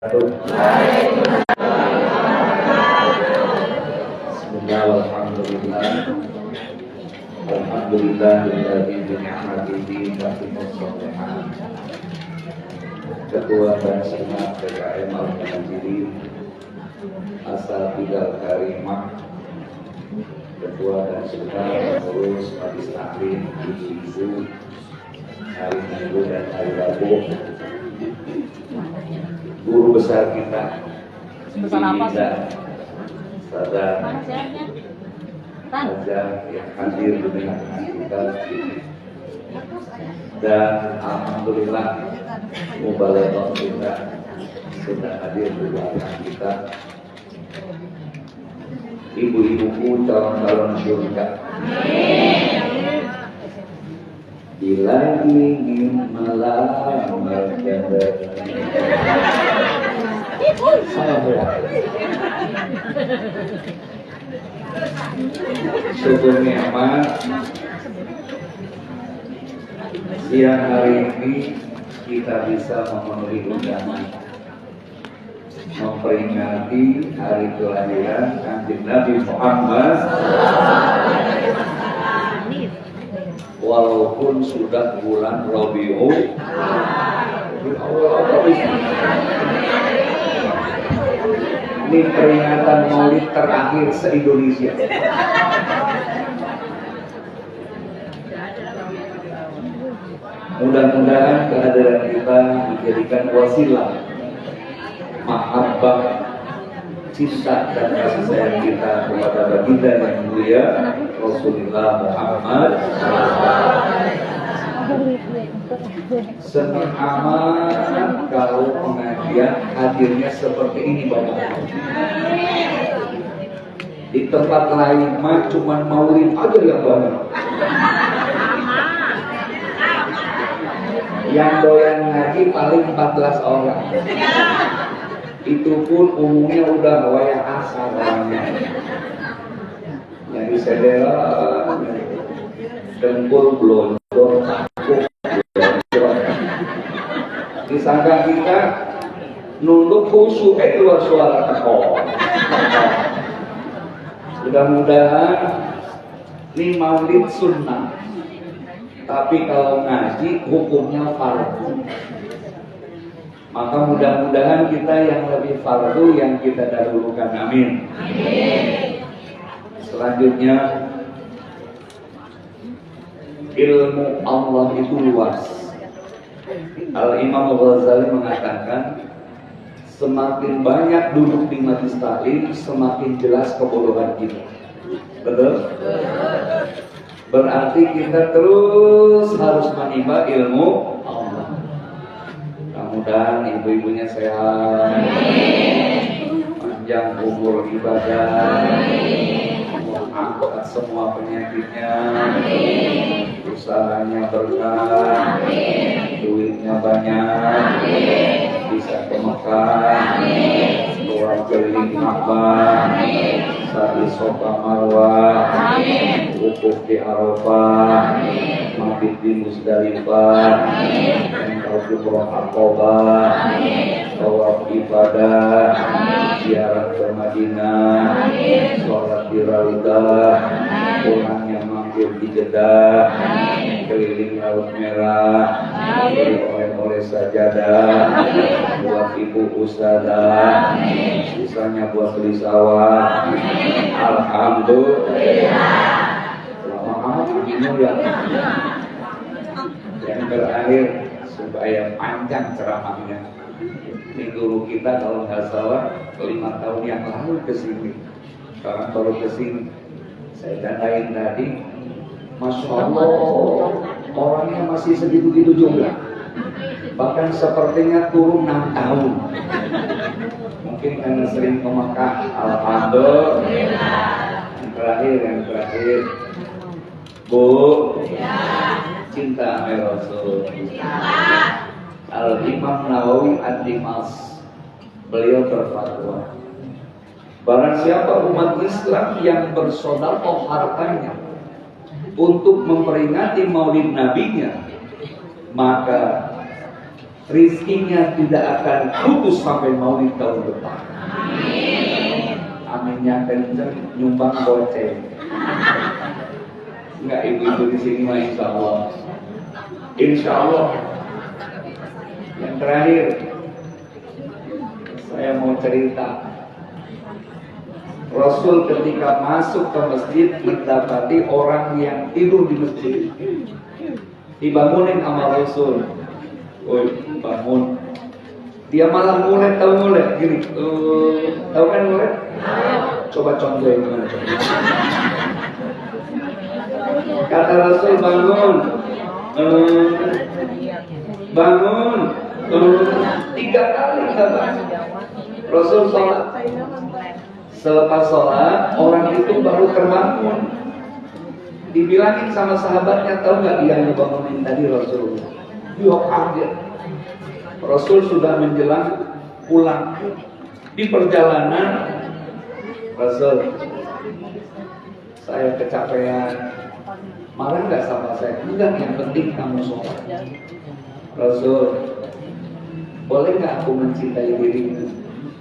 Bismillah, alhamdulillah, alhamdulillahilladzi bi ni'matihi tatimmus shalihat. Ketua dan Senat PKM Al-Muhajirin Asatidzah Karimah, Ketua dan Senat pengurus Majelis Taklim ibu-ibu hari Minggu dan hari Rabu, guru besar kita Besar apa sih? Saja yang hadir di tengah kita, dan alhamdulillah mubalaghah kita sudah hadir di belakang kita, ibu-ibuku calon-calon surga. Bila ingin melamar jodoh, syukur nikmat siang hari ini kita bisa memenuhi undangan memperingati hari kelahiran Kanjeng Nabi Muhammad, walaupun sudah bulan Rabiul Awal. Ini peringatan Maulid terakhir se-Indonesia. Mudah-mudahan kehadiran kita dijadikan wasilah mahabbah, cinta dan kasih sayang kita kepada baginda yang mulia Rasulullah Muhammad. Senang amat kalau pengajian hadirnya seperti ini Bapak. Di tempat lain mah cuma maulid aja yang banyak. Yang doyan ngaji paling 14 orang. Itu pun umumnya udah wayang asar orangnya. Nyari sedera, dengkul blondor, takut. Disangka kita nunduk khusyuk keluar suara tekor. Mudah-mudahan ini maulid sunnah, tapi kalau ngaji hukumnya fardu. Maka mudah-mudahan kita yang lebih fardu yang kita dahulukan. Amin. Selanjutnya, ilmu Allah itu luas. Al-Imam Al-Ghazali mengatakan, semakin banyak duduk di majelis taklim, semakin jelas kebodohan kita. Betul? Berarti kita terus harus menimba ilmu Allah. Mudah-mudahan ibu-ibunya sehat, panjang umur ibadah, angkat semua penyakitnya, usahanya berkah, duitnya banyak, bisa ke Mekah, keluar keliling Ka'bah, sa'i Safa Marwah, wukuf di Arafah, mabit di Muzdalifah, tawaf umrah Aqabah, tawaf ibadah, ziarah ke Madinah, sholat di Raudah, pulangnya mampir di Jeddah, keliling Laut Merah, beli oleh-oleh sajadah buat ibu ustadzah, sisanya buat beli sawah. Alhamdulillah. Lama amat ya. Yang terakhir, supaya panjang ceramahnya, ini guru kita kalau nggak salah 5 tahun yang lalu kesini. Sekarang baru kesini. Saya dandain tadi, Masya Allah, orangnya masih segitu-gitu juga. Bahkan sepertinya turun 6 tahun. Mungkin karena sering ke Mekah. Alhamdulillah. Yang terakhir, Bu, cinta sama Rasul. Al-Imam Nawawi Ad-Dimas, beliau berfatwa, barang siapa umat Islam yang bersedekah hartanya untuk memperingati maulid nabinya, maka rizkinya tidak akan putus sampai maulid tahun depan. Aminnya kenceng, nyumbang goceng. Enggak, ibu-ibu di sini mah insya Allah. Insya Allah. Yang terakhir, saya mau cerita. Rasul ketika masuk ke masjid mendapati orang yang tidur di masjid. Dibangunin sama Rasul. Woi, bangun. Dia malah mulai, tahu mulai gini. Tahu kan mulai? Coba contohin gimana coba. Kata Rasul, bangun. Bangun. 3 kali kata Rasul sholat. Selepas sholat, orang itu baru terbangun. Dibilangin sama sahabatnya, tahu nggak dia ngebangunin tadi Rasulullah? Dia kaget. Rasul sudah menjelang pulang. Di perjalanan, Rasul, saya kecapean. Marah nggak sama saya? Enggak, yang penting kamu sholat. Rasul, boleh nggak aku mencintai dirimu?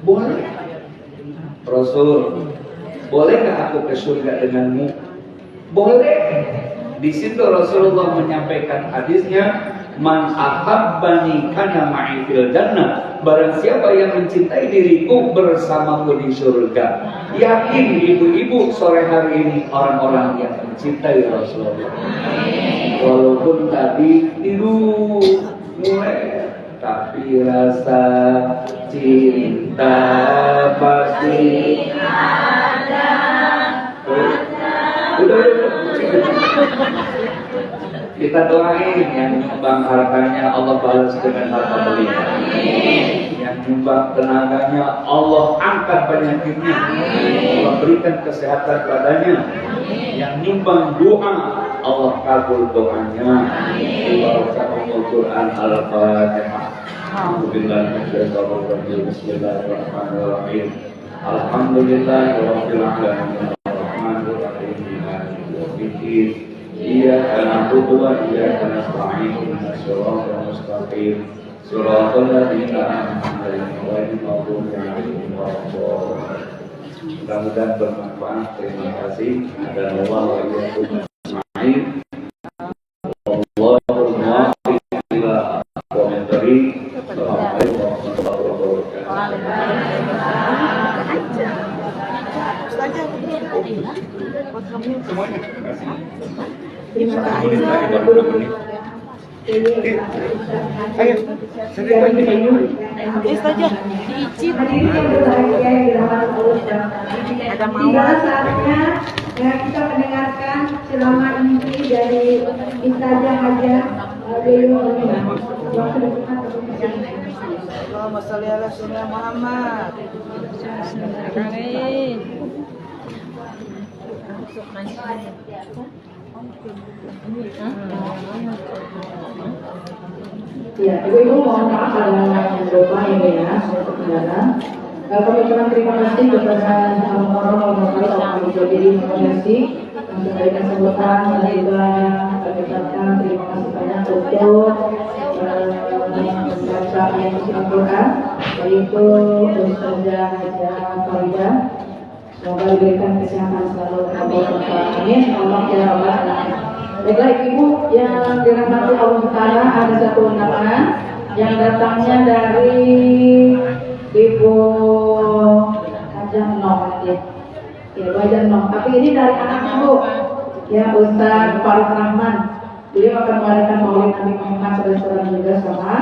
Boleh. Rasul, boleh nggak aku ke surga denganmu? Boleh. Di situ Rasulullah menyampaikan hadisnya, man ahabbani kana ma'i fil jannah. Barang siapa yang mencintai diriku bersamaku di surga. Yakin ibu-ibu sore hari ini orang-orang yang mencintai Rasulullah. Walaupun tadi tidur mulai, tapi rasa cinta pasti ada. Udah. Kita doain yang nyumbang hartanya Allah balas dengan harta berlimpah. Yang nyumbang tenaganya Allah angkat penyakitnya. Allah berikan kesehatan padanya. Yang nyumbang doa Allah kabul doanya. Barakallahul Quran al-Fatihah. Bismillahirrahmanirrahim. Alhamdulillahirabbil alamin. Iyyaka na'budu wa iyyaka nasta'in. Ihdinas siratal mustaqim. Siratal ladzina an'amta 'alaihim ghairil maghdubi 'alaihim waladdallin. Mudah-mudahan bermanfaat. Terima kasih. Dan Allah wa iyyakum ajma'in. Allahumma ila komentari. Assalamualaikum warahmatullahi wabarakatuh. Semuanya. Terima kasih. Ayo, sering lagi dulu. saja diicip. Ada mawar. Saatnya ya kita mendengarkan ceramah inti dari Ustazah Hajah Dewi. Allahumma sholli ala sayyidina Muhammad. Ya, Ibu-ibu mohon maaf ada beberapa ini ya, untuk kendala. Kami ucapkan terima kasih kepada Al-Muharram yang menjadi koordinasi yang memberikan sambutan dan juga kami ucapkan terima kasih banyak untuk membaca ayat suci Al-Quran, yaitu Ustazah Hajah Faridah. Semoga diberikan kesehatan selalu. Amin. Allah ya Rabbal Alamin. Baiklah ibu yang dirahmati Allah Taala, ada satu undangan yang datangnya dari Ibu Hajah Nom ya. Ya, Bu Hajah Nom. Tapi ini dari anaknya Bu. Ya, Ustaz Faruk Rahman. Beliau akan mengadakan Maulid Nabi Muhammad SAW juga sama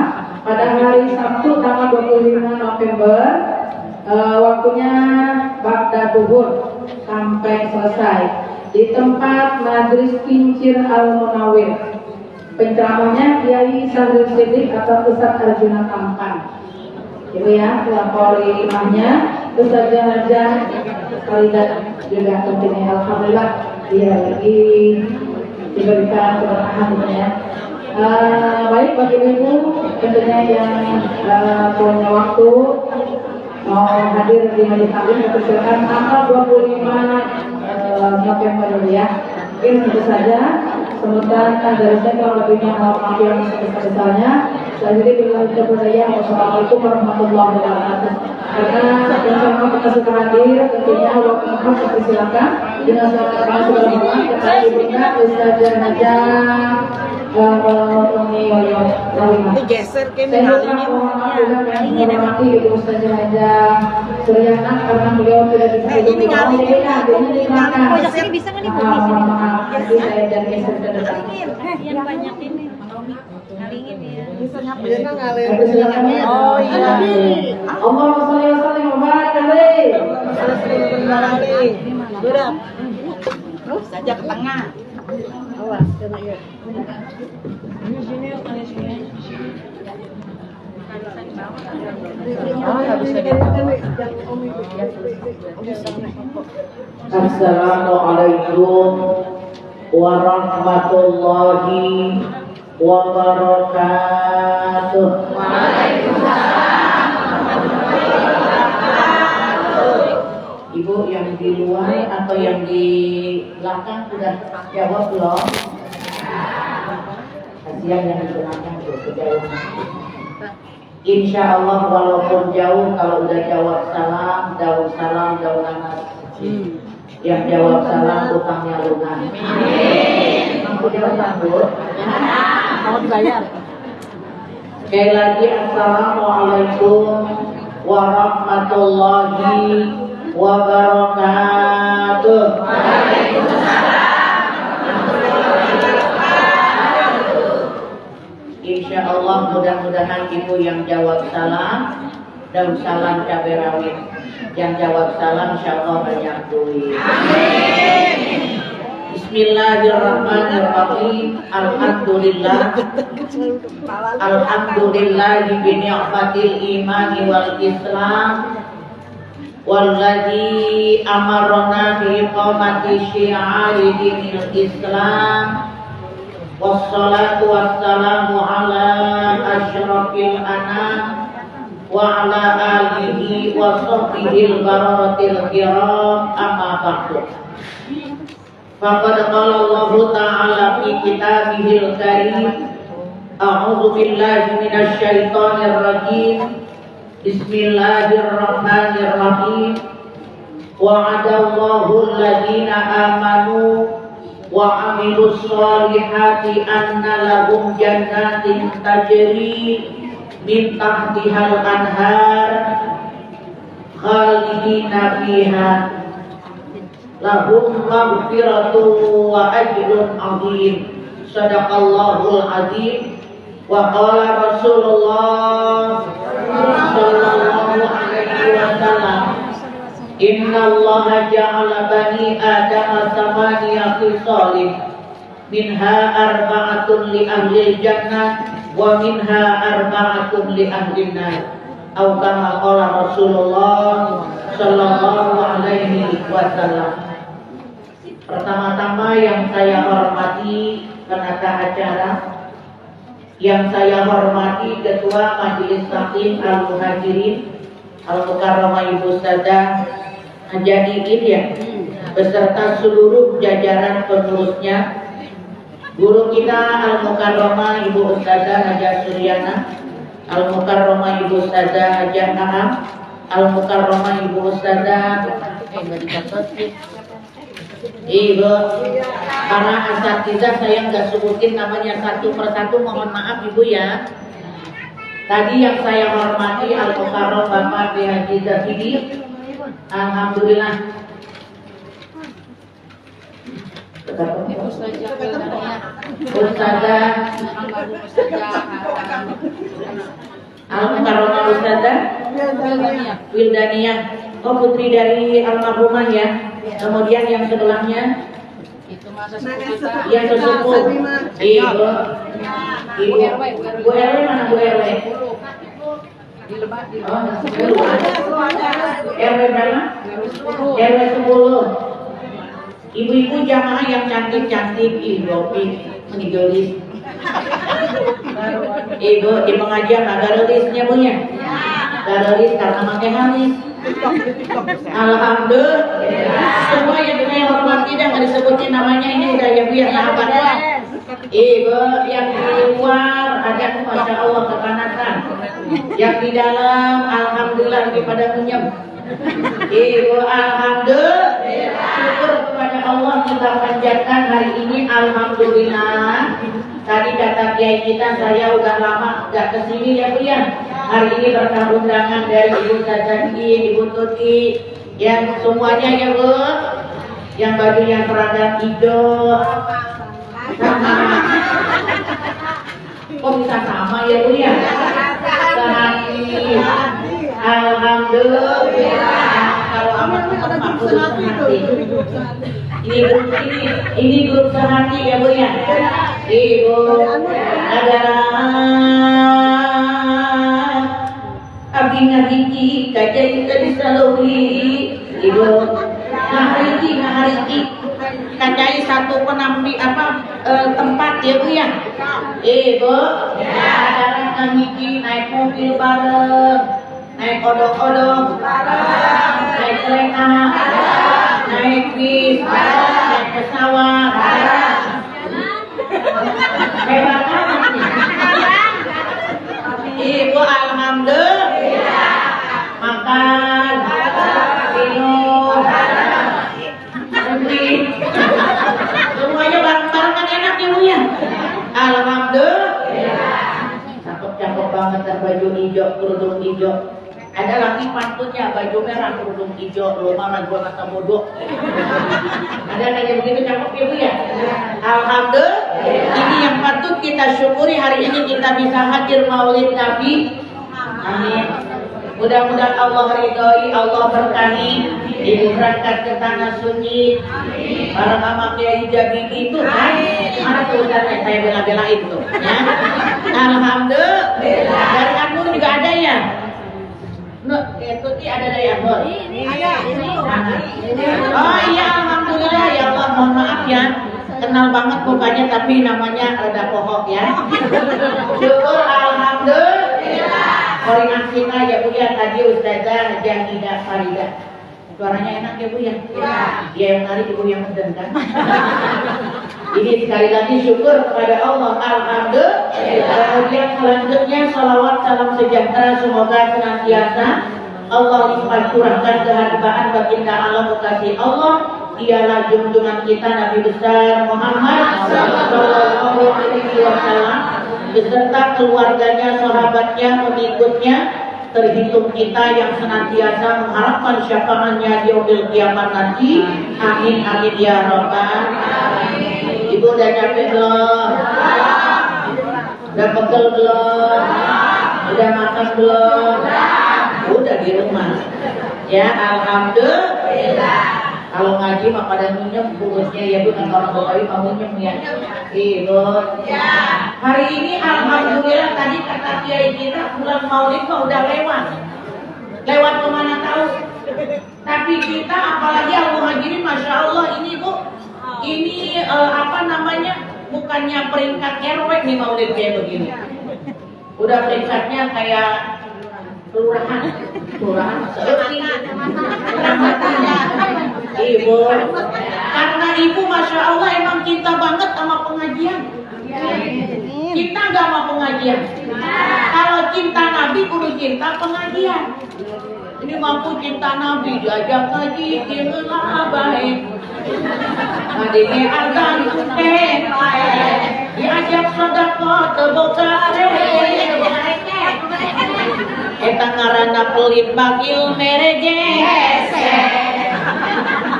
pada hari Sabtu tanggal 25 November. Waktunya ba'da zuhur sampai selesai di tempat Majlis Kincir Al-Munawwir. Penceramahnya Kiai Sadrul Siddiq atau Ustaz Arjuna Tampan. Ibu ya, pelapori imamnya Ustazah Hajah Faridah juga tentunya. Alhamdulillah dia lagi diberikan keberkahan ya. Baik bagi ibu tentunya yang punya waktu mau hadir di majelis taklim dipersilakan tanggal 25 November ya. Mungkin tentu saja semoga dari saya kalau lebihnya mohon maaf yang sebesar-besarnya. Jadi bila kita berdaya, wassalamualaikum warahmatullahi wabarakatuh. Karena yang sama kita sudah hadir, tentunya waktu makan dipersilakan dengan segala hormat kepada ibunda Ustazah Najah Umi Walimah. Digeser ke Saya juga menghormati Ibu Ustazah Najah Suryana karena beliau tidak bisa duduk di bawah, jadi dimakan. Bisa nggak nih? Maaf, nanti saya dan geser ke depan. Yang banyak ini. Ngalingin ya. Oh iya. Allahumma sholli wa sallim wa barik alaihi. Berat. Terus saja ke tengah. Awas, kena ya. Ini sini yuk, kali sini. Oh, nggak bisa Assalamualaikum warahmatullahi wabarakatuh. Ibu yang di luar atau yang di belakang sudah jawab belum? Kasihan yang di belakang tuh kejauhan. Insya Allah walaupun jauh, kalau udah jawab salam, daun nanas. Yang jawab salam utangnya lunas. Mampu jawab Bu? Mau dibayar. Sekali lagi assalamualaikum warahmatullahi wabarakatuh. Insya Allah mudah-mudahan ibu yang jawab salam dan salam cabai rawit, yang jawab salam insya Allah banyak duit. Bismillahirrahmanirrahim. Alhamdulillah bi ni'matil imani wal islam walladzi amarna bi iqamati syi'ari dinil islam. Wassalatu wassalamu ala asyrafil anam wa ala alihi wa sahbihi al-bararatil kiram, amma ba'du. Faqad qala Allah ta'ala fi kitabihil karim, a'udzu billahi minasy syaithanir rajim. Bismillahirrahmanirrahim. Wa'adallahu alladziina amanu wa 'amilus sholihati anna lahum jannatin tajri min tahtihal anhar khalidina fiha lahum maghfiratun wa ajrun 'azim. Shadaqallahul 'azim. Wa qala Rasulullah sallallahu alaihi wasallam, Inna Allah ja'ala bani Adam samaniya khisalin, minha arba'atun li ahli jannah wa minha arba'atun li ahli nar. Atau kama qala Rasulullah sallallahu alaihi wasallam. Pertama-tama yang saya hormati penata acara, yang saya hormati Ketua Majelis Taklim Al-Muhajirin Al-Mukarramah Ibu Ustazah Najah ya, beserta seluruh jajaran pengurusnya, guru kita Al-Mukarramah Ibu Ustazah Najah Suryana, Al-Mukarramah Ibu Ustazah Hajah Naam, Al-Mukarramah Ibu Ustazah Ibu, para asatidzah saya nggak sebutin namanya satu persatu, mohon maaf Ibu ya. Tadi yang saya hormati Al-Mukarram Bapak Haji Zahidi, alhamdulillah. Ustazah Al-Mukarramah Ustazah Wildaniyah, oh putri dari almarhumah ya. Kemudian yang sebelahnya yang sesepuh Ibu Bu RW mana Bu RW? RW berapa? RW 10. Ibu-ibu jamaah yang cantik-cantik, Ibu menigelis. Ibu di pengajian ada rilisnya Bu ya? Ada rilis karena pakai halis. Alhamdulillah. Semua yang saya hormati dan nggak disebutin namanya ini udah ya Bu ya, sahabat. Ibu yang di luar ada Masya Allah kepanasan. Yang di dalam alhamdulillah daripada kunyem. Ibu alhamdulillah. Syukur kepada Allah kita panjatkan hari ini alhamdulillah. Tadi kata kiai kita saya udah lama gak kesini ya Bu ya. Hari ini berkah undangan dari Ibu Sajadi, Ibu Tuti, yang semuanya ya Bu. Yang bajunya seragam hijau sama. Kok bisa sama ya Bu ya? Sehati. Alhamdulillah. Kalau amat aku sehati. Ini grup sehati ya Bu ya. Ibu adalah abdi ngahiji kajai tadi saluri. Ibu ngahariki kajai satu penampi tempat ya Bu ya. Ibu adalah ngahiji naik mobil bareng, naik odong-odong, naik kereta, naik bis, naik pesawat. Hebat amat nih. Ibu alhamdulillah. Makan, minum, mandi, semuanya bareng-bareng kan enak ya Bu ya. Alhamdulillah. Cakep banget dan baju hijau, kerudung hijau. Ada lagi pantutnya baju merah, kerudung hijau. Lo malah gua kata bodoh. Ada kayak begitu cakep ya Bu ya. Alhamdulillah. Ini yang patut kita syukuri, hari ini kita bisa hadir Maulid Nabi. Amin. Mudah-mudahan Allah ridhoi, Allah berkahi. Ibu berangkat ke tanah suci. Bareng sama Kiai Jabing itu kan. Mana tuh Ustaznya saya bela-belain tuh ya. Alhamdulillah. Dari aku juga ada ya. Itu ada dari aku. Oh iya alhamdulillah ya Allah, mohon maaf ya. Kenal banget mukanya tapi namanya rada pohok ya. Syukur alhamdulillah. Koordinasinya ya Bu ya, tadi Ustazah Jahidah Farida. Suaranya enak ya Bu ya? Dia yang nari, Ibu yang meden kan? Ini sekali lagi syukur kepada Allah alhamdulillah. Kemudian selanjutnya salawat salam sejahtera semoga senantiasa Allah limpah curahkan keharibaan baginda Allah kekasih Allah. Ialah junjungan kita Nabi besar Muhammad sallallahu alaihi wasallam beserta keluarganya, sahabatnya, pengikutnya, terhitung kita yang senantiasa mengharapkan syafaatnya di yaumil kiamat nanti. Amin amin ya rabbal alamin. Ibu udah capek belum? Udah pegel belum? Udah makan belum? Udah di rumah. Ya alhamdulillah. Kalau ngaji mah pada nyunyem burusnya ya Bu, kan orang Betawi mau nyunyem ya. Ibu. Ya. Hari ini alhamdulillah tadi kata kiai kita bulan Maulid mah udah lewat. Lewat kemana tahu? Tapi kita apalagi al-muhajirin Masya Allah ini Bu. Ini bukannya peringkat RW nih Maulid kayak begini. Udah peringkatnya kayak kelurahan Ibu, karena Ibu Masya Allah emang cinta banget sama pengajian. Kita nggak mau pengajian. Kalau cinta Nabi kudu cinta pengajian. Ini mampu cinta Nabi diajak ngaji dilah baik. Adine azan diajak sedekah tebokare. Eta ngaranna pelit bakil mereje.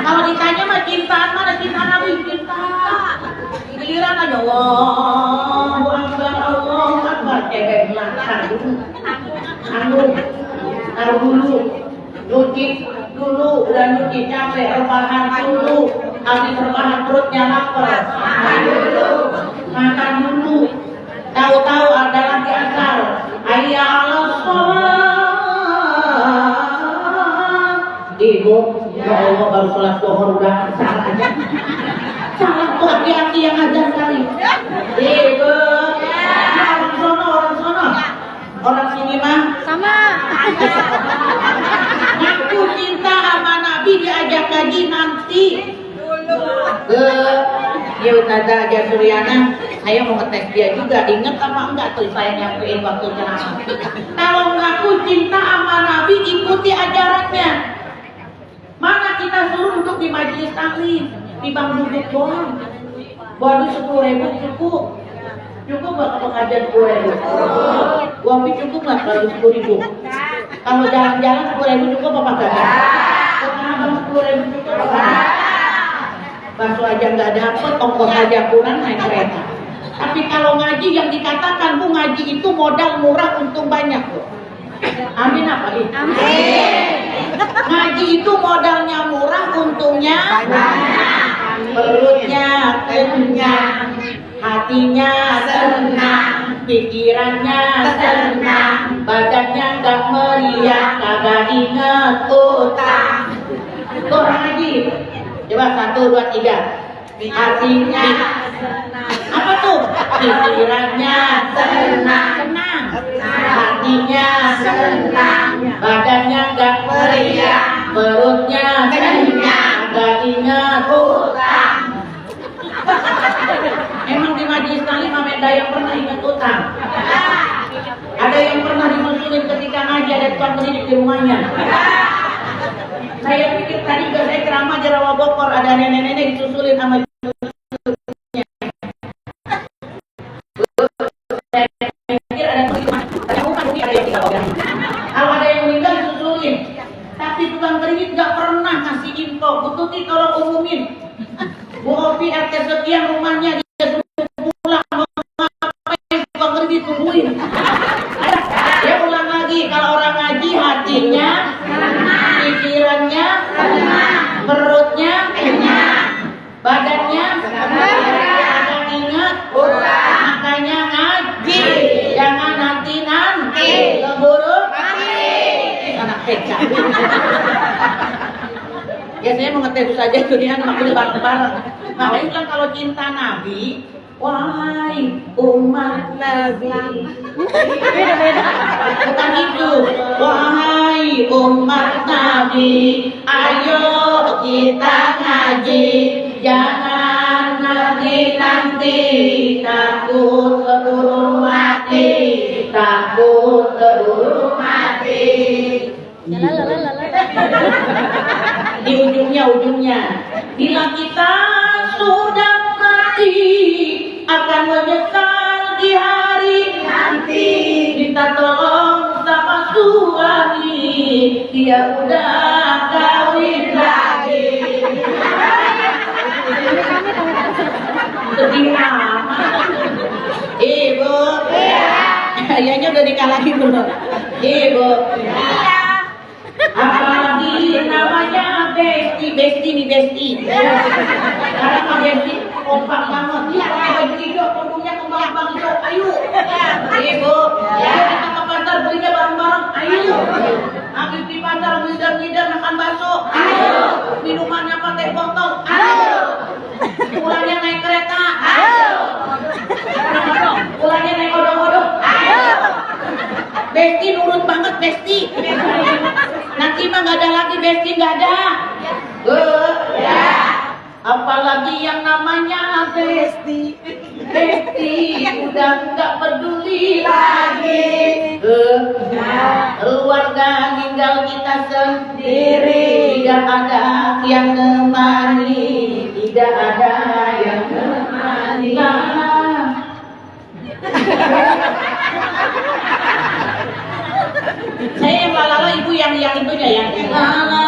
Kalau ditanya mah cintaan mana cinta Nabi cinta. Giliran aja Allahu Akbar cebek belakang taruh dulu nyuci dulu udah nyuci capek rebahan dulu habis rebahan perutnya lapar makan dulu tahu-tahu ada lagi asar hayya 'alas shalah. Ibu ya Allah baru sholat zuhur udah salah aja. Salah tuh hati-hati yang azan kali. Ibu orang sono orang sini mah Sama. ngaku cinta sama Nabi diajak ngaji nanti. Ya Ustazah Aja Suryana, Saya mau ngetes dia juga, inget apa enggak tuh saya nyampein waktu ceramah. Kalau ngaku cinta sama Nabi, ikuti ajarannya. Mana kita suruh untuk di majelis taklim, di bang duduk doang. Baru 10.000 cukup. Cukup nggak ke pengajian 10.000? Wafi cukup nggak kalau 10.000? Kalau jalan-jalan 10.000 cukup apa enggak? Kenapa 10.000 cukup apa? Bakso aja nggak dapet, ongkos aja kurang naik kereta. Tapi kalau ngaji yang dikatakan Bu, ngaji itu modal murah untung banyak Bu. Amin apa ini? Amin. Ngaji itu modalnya murah, untungnya banyak. Perutnya kenyang, hatinya senang, pikirannya senang, badannya nggak meriah, kagak inget utang. Tuh ngaji. Coba 1, 2, 3. Hatinya senang. Apa tuh? Pikirannya senang. Hatinya senang. Badannya nggak meriah. Perutnya kenyang. Nggak ingat utang. Emang di majelis taklim ada yang pernah ingat utang? Ada yang pernah dimusulin ketika ngaji ada tukang pendidik di rumahnya? Saya pikir tadi juga saya ceramah di Rawa Bogor, ada nenek-nenek disusulin sama cucunya. Saya pikir ada kalau ada yang meninggal disusulin. Tapi tukang kredit nggak pernah ngasih info. Bu Tuti tolong umumin. Bu Opi RT sekian rumahnya dia suruh pulang, mau ngapain tukang kredit tungguin. Dia ulang lagi, kalau orang ngaji hatinya, pikirannya, perutnya, badannya, kadang ingat, makanya ngaji, jangan nanti keburu anak kecap. Ya saya mau ngetes saja durian makin bareng-bareng. Makanya bilang kalau cinta Nabi, wahai umat Nabi. Bukan itu. Wahai umat Nabi, ayo kita ngaji. Jangan nanti takut keburu mati. Takut keburu mati. Di ujungnya bila kita sudah mati akan menyesal di hari nanti. Minta tolong sama suami, dia udah kawin lagi. Sedih amat. Ibu, kayaknya udah dikalahin belum? Ibu, apalagi namanya Besti. Karena Pak Besti kompak banget. Iya, pakai baju hijau, pundungnya kembang hijau. Ayo, Ibu, ayo kita ke pasar belinya bareng-bareng. Ayo, habis di pasar ngider makan bakso. Ayo, minumannya pakai botol. Ayo, pulangnya naik kereta. Ayo, pulangnya naik odong-odong. Ayo, Besti nurut banget Besti. Nanti mah nggak ada lagi Besti, nggak ada. Ya. Apalagi yang namanya Besti udah nggak peduli lagi. Keluarga tinggal kita sendiri, tidak ada yang nemani, tidak ada yang nemani. Saya yang lalala, ibu yang itunya yang lalala.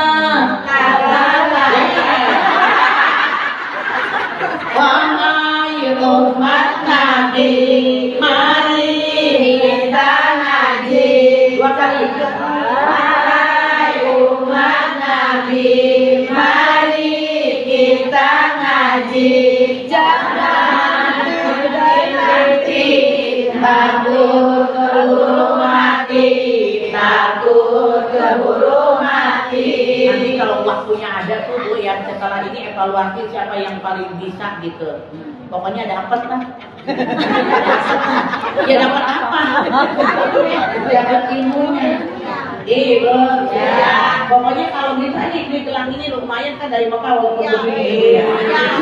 Wahai umat Nabi, mari kita ngaji. 2 kali. Wahai umat Nabi, mari kita ngaji. Jangan nanti takut keburu mati. Takut keburu mati. Nanti kalau waktunya ada tuh Bu, yang setelah ini evaluasi siapa yang paling bisa gitu. Pokoknya dapat lah. Ya dapat apa? Dapat ilmunya. Ibu, ya. Pokoknya kalau ditanya duit gelang ini lumayan kan dari Mekah walaupun begini. Ya.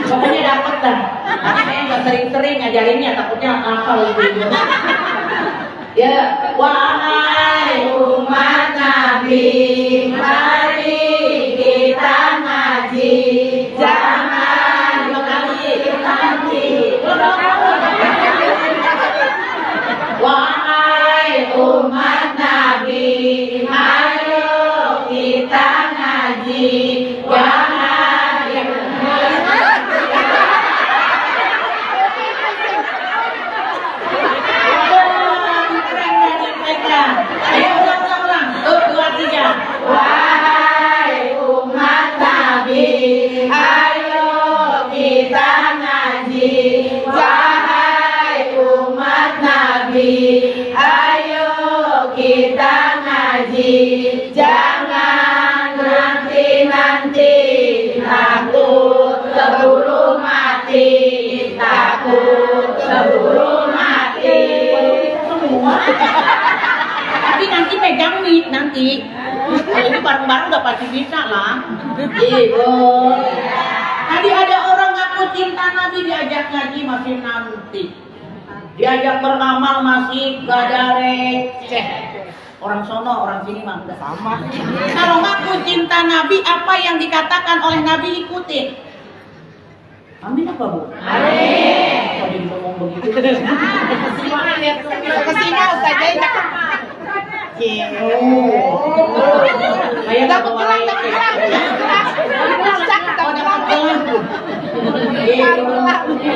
Pokoknya dapat dah. Tapi saya nggak sering-sering ngajarinnya, takutnya hafal gitu. Ya, wahai umat Nabi, mari kita ngaji, jangan mengaji nanti. Wahai umat Nabi, ayo kita ngaji, jangan ayo ulang. 1, 2, 3. Wahai umat Nabi, ayo kita ngaji. Wahai umat Nabi, ayo kita ngaji. Jangan nanti takut keburu mati, takut keburu mati. Tapi nanti pegang mic nanti. Kalau ini bareng-bareng udah pasti bisa lah. Ibu. Tadi ada orang ngaku cinta Nabi diajak ngaji masih nanti. Diajak beramal masih gak ada receh. Orang sono, orang sini mah udah sama. Kalau ngaku cinta Nabi, apa yang dikatakan oleh Nabi ikutin. Amin apa bu? Amin. Kalau dia ngomong begitu. Kesini saja. Kayak dapat gelang.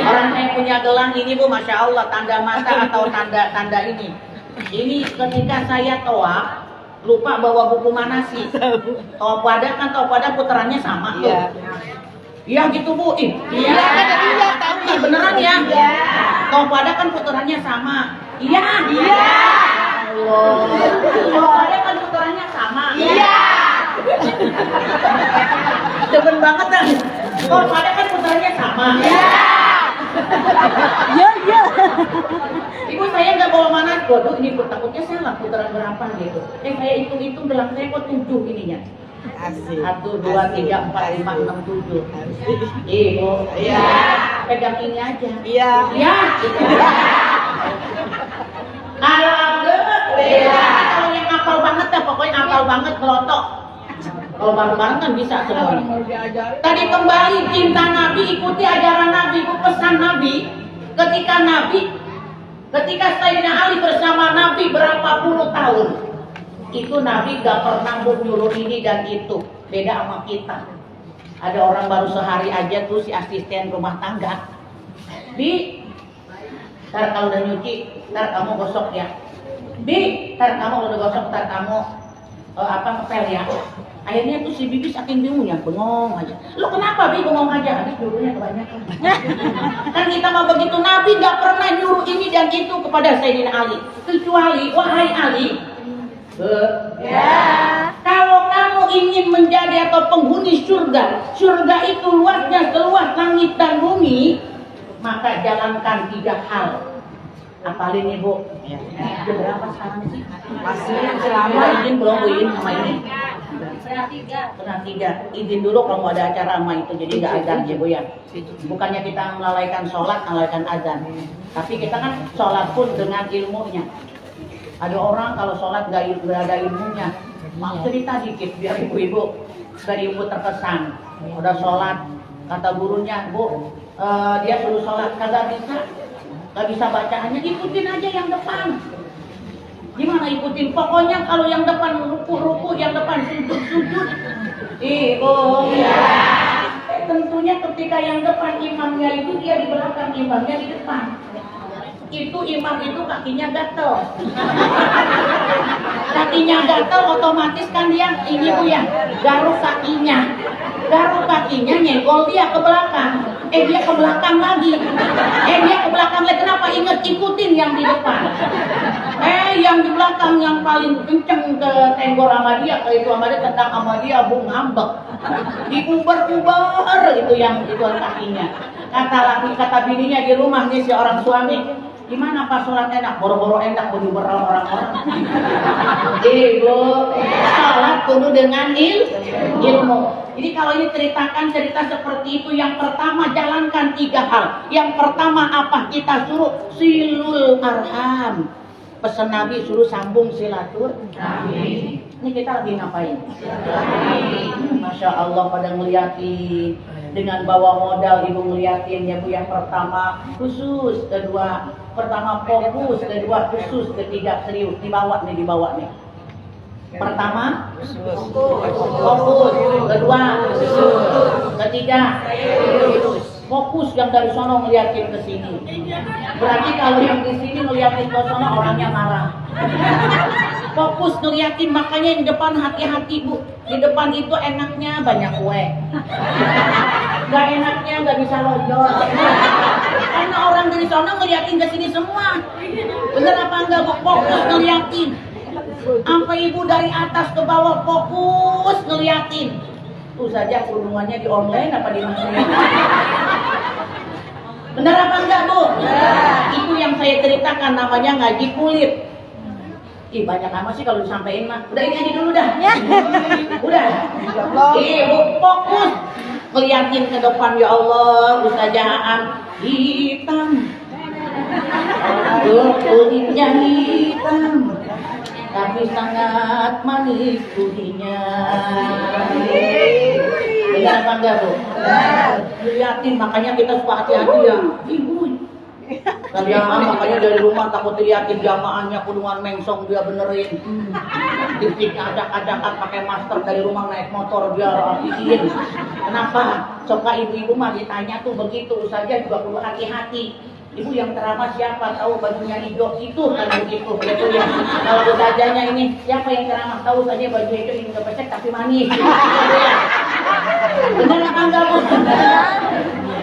Orang yang punya gelang ini bu, masya Allah, tanda mata atau tanda ini. Ini ketika saya tawaf, lupa bawa buku manasik. Tawaf pada putarannya sama tuh. Iya gitu bu. Iya. Tahu beneran ya? Tawaf pada kan putarannya sama. Iya. Allah. Kan putarannya sama. Iya. Demen banget dah. Tawaf pada kan putarannya sama. Iya. Ibu saya nggak bawa mana, waduh ini takutnya salah putaran berapa gitu. Saya hitung gelang saya kok 7 ininya. 1, 2, 3, 4, 5, 6, 7. Ibu, iya. Pegang ini aja. Iya. Alhamdulillah. Kalau yang hafal banget dah, pokoknya hafal banget kelotok. Kalau bareng-bareng kan bisa semua. Tadi kembali cinta Nabi, ikuti ajaran Nabi, pesan Nabi. Ketika Sayyidina Ali bersama Nabi berapa puluh tahun, itu Nabi gak pernah nyuruh ini dan itu. Beda sama kita. Ada orang baru sehari aja tuh si asisten rumah tangga. Ntar kalau udah nyuci, ntar kamu gosok ya. Ntar kamu udah gosok, ntar kamu ngepel ya. Akhirnya tuh si bibi saking bingungnya, bengong aja. Lo kenapa bi bengong aja? Habis nyuruhnya kebanyakan. Kan kita mau begitu, Nabi gak pernah nyuruh ini dan itu kepada Sayyidina Ali. Kecuali, wahai Ali, kalau kamu ingin menjadi atau penghuni surga itu luasnya seluas langit dan bumi, maka jalankan 3 hal. Apalin ibu? Berapa sekarang sih? Masih selama izin belum bu izin sama ini. Pernah 3. Izin dulu kalau mau ada acara sama itu, jadi nggak azan ya bu ya. Bukannya kita melalaikan sholat, melalaikan azan. Tapi kita kan sholat pun dengan ilmunya. Ada orang kalau sholat nggak ada ilmunya. Cerita dikit biar ibu-ibu dari ibu terkesan. Udah sholat, kata gurunya, bu, dia suruh sholat, kagak bisa bacaannya, ikutin aja yang depan. Gimana ikutin? Pokoknya kalau yang depan ruku, yang depan sujud. Tentunya ketika yang depan imamnya itu dia di belakang, imamnya di depan. Itu imam itu kakinya gatel. Kakinya gatel otomatis kan dia ini bu ya, garuk kakinya nyenggol dia ke belakang. Dia ke belakang lagi. Dia ke belakang lagi. Kenapa? Ingat ikutin yang di depan. Yang di belakang yang paling kenceng ke tenggor sama dia, itu sama dia tendang sama dia, bu ngambek. Diuber-uber itu yang itu kakinya. Kata bininya di rumah nih si orang suami, Gimana pas sholat enak? Boro-boro enak baju beral orang-orang. Ibu, sholat kudu dengan ilmu. Jadi kalau ini cerita seperti itu, yang pertama jalankan 3 hal. Yang pertama apa? Kita suruh silul arham. Pesan Nabi suruh sambung silaturahmi. Ini kita lagi ngapain? Masya Allah pada ngeliatin dengan bawa modal, ibu ngeliatin ya Bu. Yang pertama khusus, kedua pertama fokus, kedua khusus, ketiga serius. Dibawa nih. Pertama fokus, kedua ketiga fokus. Yang dari sono ngeliatin ke sini. Berarti kalau yang di sini ngeliatin ke sono orangnya marah. Fokus ngeliatin, makanya yang depan hati-hati Bu. Di depan itu enaknya banyak kue, gak enaknya gak bisa lonjol. Karena orang dari sono ngeliatin ke sini semua. Bener apa enggak Bu? Fokus ngeliatin. Sampai ibu dari atas ke bawah fokus ngeliatin. Tuh saja kerudungannya di online apa di mana? Bener apa enggak Bu? Itu yang saya ceritakan namanya ngaji kulit. Ih banyak amat sih kalau disampaikan mah. Udah ini aja dulu dah. Udah. Ibu fokus ngeliatin ke depan, ya Allah, Ustazah hitam. Kulitnya hitam. Tapi sangat manis budinya. Benar apa enggak Bu? Liatin, makanya kita suka hati-hati ya. Ibu kalian makanya dari rumah takut diliatin jamaahnya kudungan mengsong dia benerin. Titiknya acak-acakan pakai masker dari rumah naik motor dia rapiin. Kenapa? Suka ibu-ibu mah ditanya tuh begitu saja juga perlu hati-hati. Ibu yang ceramah siapa? Tahu bajunya hijau itu kan begitu ya. Kalau ustazahnya ini siapa yang ceramah? Tahu saja baju hijau ini udah pesek tapi manis. Benar apa enggak Bu?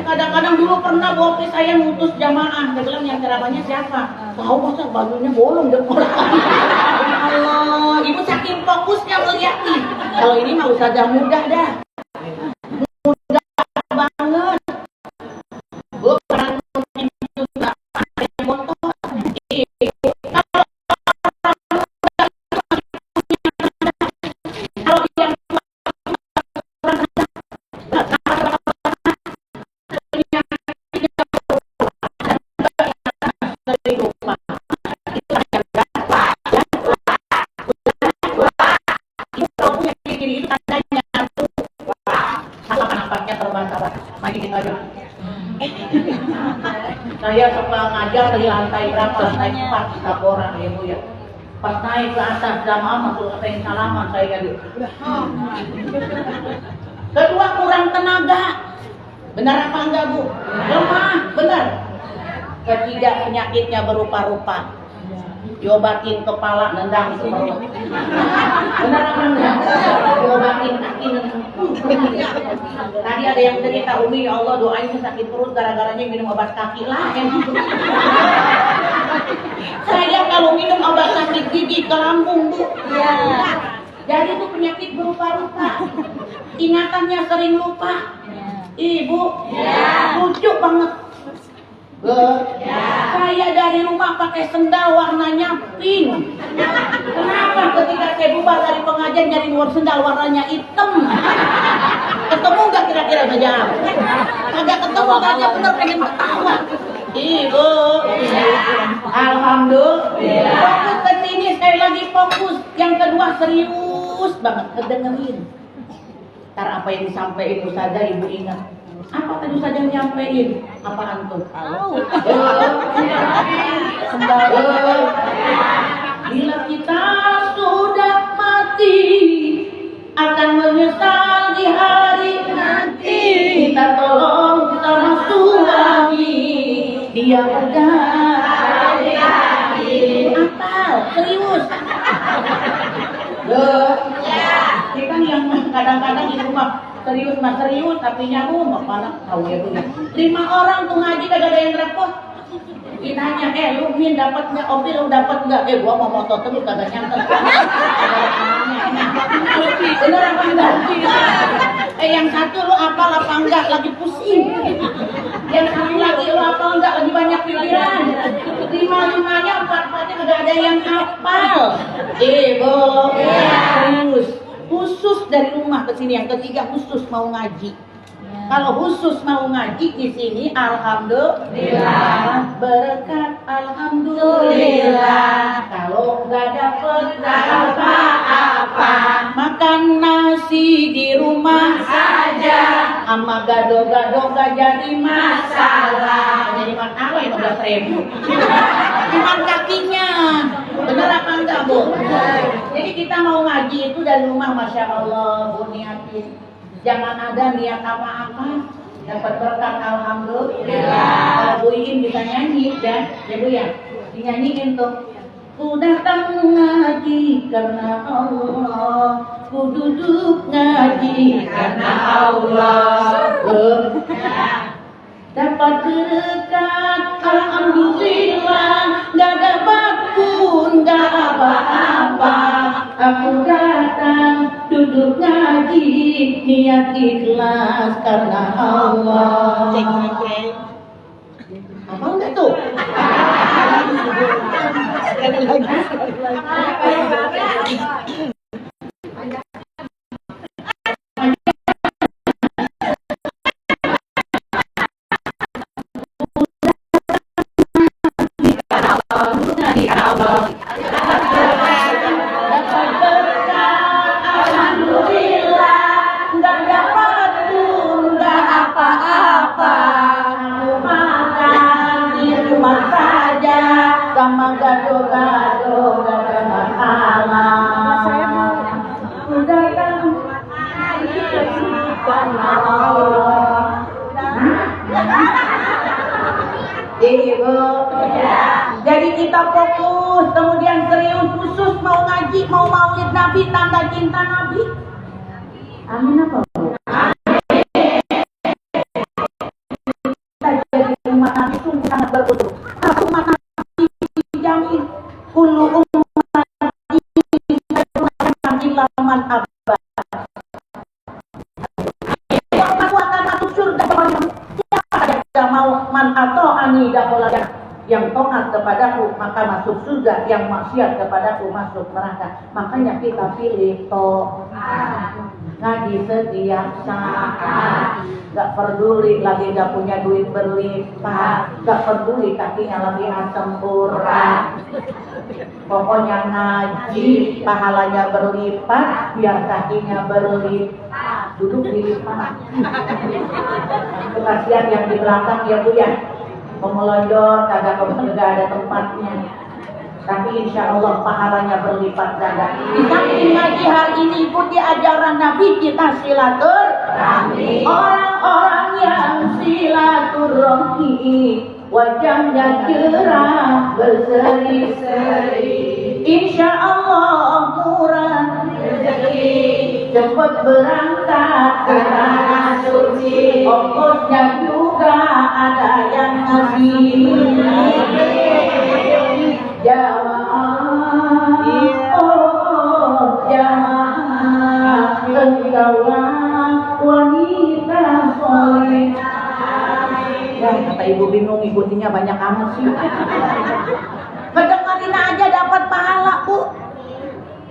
Kadang-kadang dulu pernah Bopi saya ngutus jamaah, saya bilang yang ceramahnya siapa? Tahu masa bajunya bolong dan bolong. Allah, ibu saking fokusnya melihatin. Kalau ini mah ustazah mudah dah. Mudah banget. Bu, orang itu enggak ada yang motor. Kalau yang saya suka ngajar dari lantai berapa? Lantai 4 Tapora ya Bu ya. Pas naik ke atas jamaah masuk ke salaman saya gitu. Kedua kurang tenaga. Benar apa enggak Bu? Lemah, benar. Ketiga penyakitnya berupa-rupa. Diobatin kepala nendang ke perut. Benar apa enggak? Diobatin kaki nendang. Tadi ada yang cerita, Umi ya Allah doain sakit perut gara-garanya minum obat kaki lah. Saya kalau minum obat sakit gigi ke lambung Bu. Ya. Jadi itu penyakit berupa-rupa. Ingatannya sering lupa. Ibu, lucu banget. Saya dari rumah pakai sendal warnanya pink. Kenapa ketika saya bubar dari pengajian nyari sendal warnanya hitam? Ketemu nggak kira-kira saja? Agak ketemu tanya bener pengen ketawa. Ibu, alhamdulillah. Fokus ke sini sekali lagi fokus. Yang kedua serius banget kedengerin. Ntar apa yang disampaikan Ustazah ibu ingat. Apa tadi Ustazah nyampein? Apaan tuh? Bila kita sudah mati akan menyesal di hari nanti. Kita tolong sama suami dia udah apal serius. Kita yang kadang-kadang di rumah serius mas serius tapi nyamu mana tahu ya tuh 5 orang tuh ngaji kagak ada yang repot. Ditanya lu Min dapat nggak? Opi lu dapat nggak? Gua mau motor terus kagak nyangka. Bener apa enggak? Yang satu lu apal apa enggak? Lagi pusing. Yang satu lagi lu apal enggak? Lagi banyak pikiran. 5 lima-limanya, empat-empatnya nggak ada yang hafal. Ibu, khusus dari rumah ke sini. Yang ketiga khusus mau ngaji. Kalau khusus mau ngaji di sini, alhamdulillah, berkat alhamdulillah. Kalau nggak dapet apa-apa, makan nasi di rumah saja. Sama gado-gado nggak jadi masalah. Jadi masalah 15.000. Cuman kakinya. Bener apa enggak, Bu? Jadi kita mau ngaji itu dari rumah, masya Allah, Bu, niatin. Jangan ada niat apa-apa, dapat berkat alhamdulillah. Bu Iin bisa nyanyi dan ya Bu ya, dinyanyiin tuh. Ku datang ngaji karena Allah, ku duduk ngaji karena Allah. Dapat berkat alhamdulillah, gak dapat pun gak apa-apa. Aku datang duduk ngaji, niat ikhlas karena Allah. Apa enggak tuh? Sekali lagi. Sama gado-gado gak ada masalah. Udah kan karena Allah. Ibu, jadi kita fokus, kemudian serius, khusus mau ngaji, mau maulid Nabi, tanda cinta Nabi. Amin apa? Kita jadi umat Nabi sungguh sangat beruntung. Umat Nabi dijamin kullu ummati ilaman abad. Aku akan masuk surga. Siapa mau man atau ani dakhalana, yang taat kepadaku maka masuk surga, yang maksiat kepadaku masuk neraka. Makanya kita pilih taat, ngaji setiap saat, gak peduli lagi gak punya duit berlipat, gak peduli kakinya lagi asam urat. Pokoknya ngaji, pahalanya berlipat, biar kakinya berlipat, duduk dilipat. Kasihan yang di belakang ya Bu ya, memelonjor kagak ada tempatnya. Tapi insya Allah pahalanya berlipat ganda. Di samping ngaji hari ini ikuti ajaran Nabi, kita silaturahmi. Orang-orang yang silaturahmi wajahnya cerah berseri-seri. Insya Allah murah rezeki, cepat berangkat ke tanah suci. Ongkosnya juga ada yang ngasih. Jamaah, oh jamaah, engkaulah wanita solehah. Ya, kata ibu bingung, ikutinya banyak amat sih. Ngedengerin aja dapat pahala, Bu.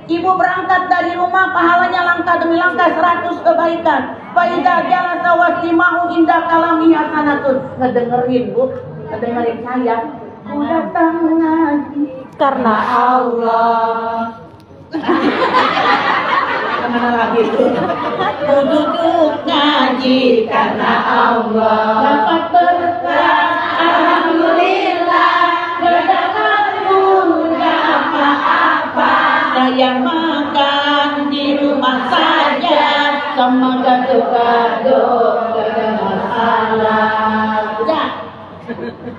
Ibu berangkat dari rumah, pahalanya langkah demi langkah 100 kebaikan. Faidah jalasa waslimahu indah kalami hasanatun. Ngedengerin, Bu, ngedengerin saya. Ku datang ngaji karena Allah. Kemana lagi tuh? Ku duduk ngaji karena Allah. Dapat berkat alhamdulillah, gak dapat pun gak apa-apa. Saya makan di rumah saja, sama gado-gado gak ada masalah. Udah?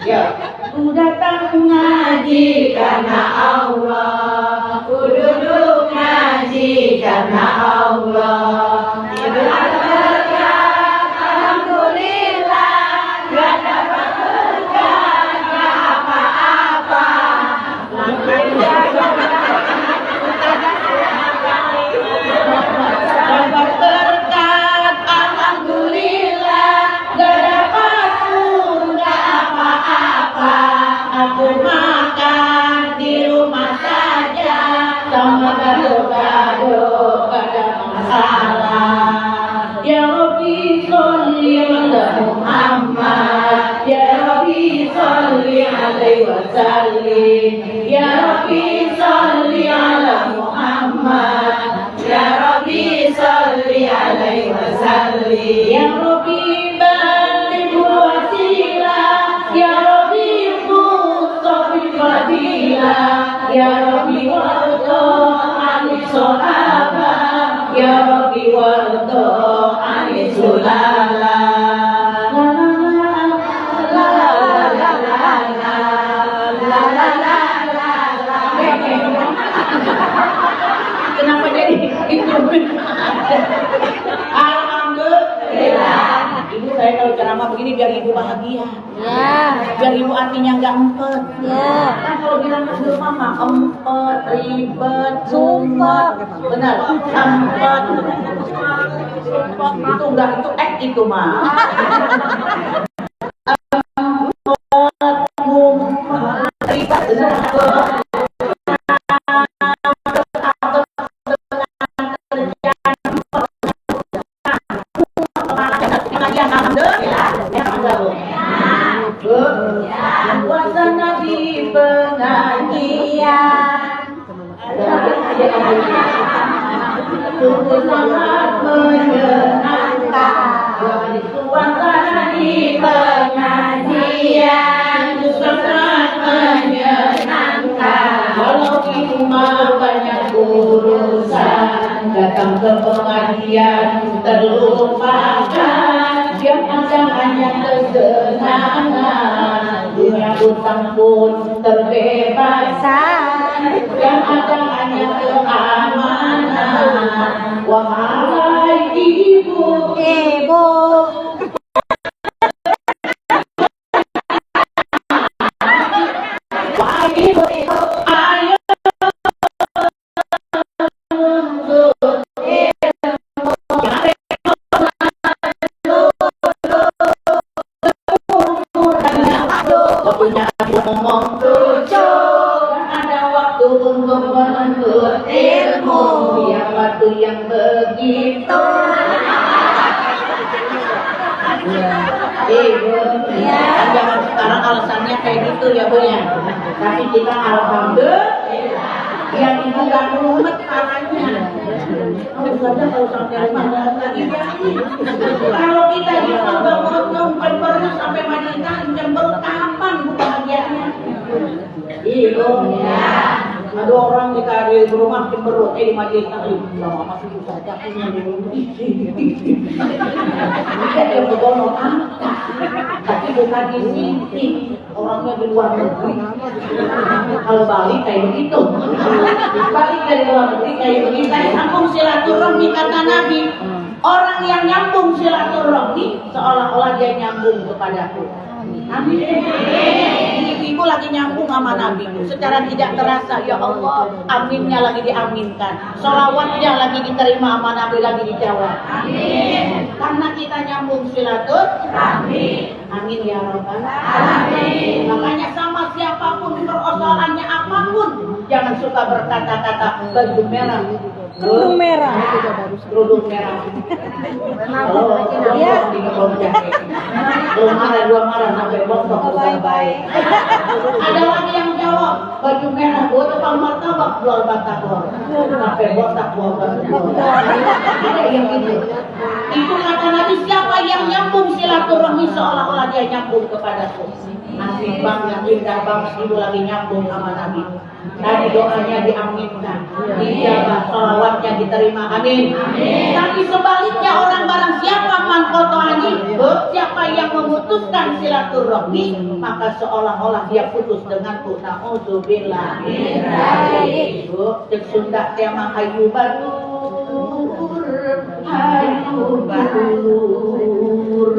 Ya. Ku datang ngaji karena Allah, ku duduk ngaji karena Allah. Dapat berkat alhamdulillah, gak dapat berkat gak apa-apa. Dapat berkat alhamdulillah, gak dapat pun gak apa-apa. Aku makan alaihi wasallim. Ya Rabbi sholli ala Muhammad. Ya Rabbi sholli alaihi wasallim. Ya Rabbi baligh wasilah. Ya Rabbi mustafi fadilah. Ya Rabbi warda anis sahabah. Ya Rabbi warda anis sulala. Kenapa jadi itu? Alhamdulillah. Ibu, saya kalau ceramah begini biar ibu bahagia. Ya. Biar ibu artinya nggak empet. Ya. Kan kalau bilang dulu mama empet, ribet, sumpah. Benar, empet. Itu enggak, itu itu mah. Ribet, benar. Suasana di pengajian sungguh sangat menyenangkan. Suasana di pengajian sangat menyenangkan. Kalau kita banyak urusan, datang ke pengajian terlupakan. Yang ada hanya kesenangan, dunia utang pun terbebaskan. Yang ada hanya keamanan. Wahai ibu, wahai ibu, ayo untuk punya ngomong lucu, ada waktu untuk menuntut ilmu. Yang waktu yang begitu. Ibu, jangan sekarang alasannya kayak gitu ya Bu ya. Tapi kita alhamdulillah, yang ibu gak rumet caranya. Kalau sampai lagi kalau kita bisa bangun nyumpet pernah sampai Madinah Jember, kapan Bu bahagianya? Ibu ya. Ada orang jika di rumah Jember, di Madinah lama masih bisa saja punya di rumah. Kita yang berdono angka, tapi bukan di sini. Orangnya di luar negeri. Kalau balik kayak begitu. Balik dari luar negeri kayak begitu. Saya sambung silaturahmi kata Nabi. Orang yang nyambung silaturahmi seolah-olah dia nyambung kepadaku. Amin. Ibu lagi nyambung sama Nabi secara tidak terasa, ya Allah, aminnya lagi diaminkan, sholawatnya lagi diterima sama Nabi, lagi dijawab. Amin. Karena kita nyambung silaturahmi. Amin ya Rabbal alamin. Makanya sama siapapun persoalannya apapun, jangan suka berkata-kata baju merah, kerudung merah, kerudung merah. Kalau dia di kebun jahe, dua marah sampai bosok baik. Ada lagi yang jawab baju merah, gue tukang martabak jual batagor, sampai botak buah batagor. Ada yang gitu. Itu kata Nabi, siapa yang nyambung silaturahmi seolah-olah dia nyambung kepadaku. Asik banget, indah banget ibu lagi nyambung sama Nabi. Tadi doanya diaminkan, dijabah, sholawatnya diterima, amin. Tapi sebaliknya orang barang siapa mangkotoani, siapa yang memutuskan silaturahmi, maka seolah-olah dia putus denganku. Na'udzubillah. Ibu, cek Sunda tema hayu batur, hayu batur,